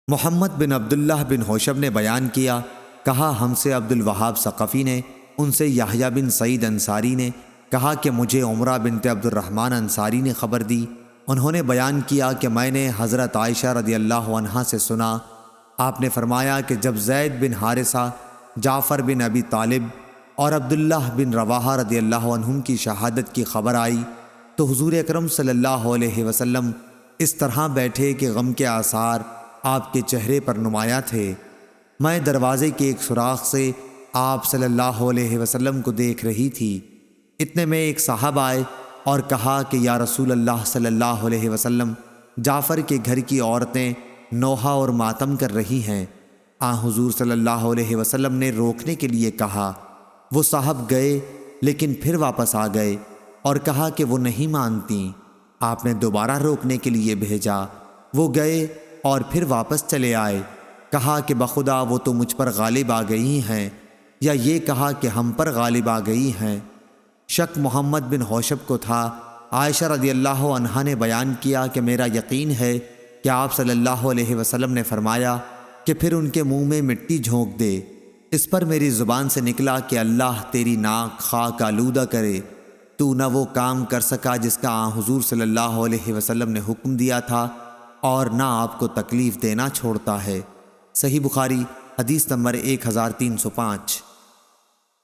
محمد بن عبداللہ بن ہوشب نے بیان کیا، کہا ہم سے عبد الوہاب ثقفی نے، ان سے یحییٰ بن سعید انصاری نے کہا کہ مجھے عمرہ بنت عبد الرحمن انصاری نے خبر دی۔ انہوں نے بیان کیا کہ میں نے حضرت عائشہ رضی اللہ عنہا سے سنا، آپ نے فرمایا کہ جب زید بن حارثہ، جعفر بن ابی طالب اور عبداللہ بن رواحہ رضی اللہ عنہم کی شہادت کی خبر آئی تو حضور اکرم صلی اللہ علیہ وسلم اس طرح بیٹھے کہ غم کے آثار آپ کے چہرے پر نمایاں تھے۔ میں دروازے کے ایک سوراخ سے آپ صلی اللہ علیہ وسلم کو دیکھ رہی تھی۔ اتنے میں ایک صاحب آئے اور کہا کہ یا رسول اللہ صلی اللہ علیہ وسلم، جعفر کے گھر کی عورتیں نوحہ اور ماتم کر رہی ہیں۔ حضور صلی اللہ علیہ وسلم نے روکنے کے لیے کہا۔ وہ صاحب گئے لیکن پھر واپس آ گئے اور کہا کہ وہ نہیں مانتیں۔ آپ نے دوبارہ روکنے کے لیے بھیجا۔ وہ گئے اور پھر واپس چلے آئے۔ کہا کہ بخدا وہ تو مجھ پر غالب آ گئی ہیں، یا یہ کہا کہ ہم پر غالب آ گئی ہیں۔ شک محمد بن ہوشب کو تھا۔ عائشہ رضی اللہ عنہا نے بیان کیا کہ میرا یقین ہے کہ آپ صلی اللہ علیہ وسلم نے فرمایا کہ پھر ان کے منہ میں مٹی جھونک دے۔ اس پر میری زبان سے نکلا کہ اللہ تیری ناک خاک آلودہ کرے، تو نہ وہ کام کر سکا جس کا حضور صلی اللہ علیہ وسلم نے حکم دیا تھا، اور نہ آپ کو تکلیف دینا چھوڑتا ہے۔ صحیح بخاری حدیث نمبر 1305۔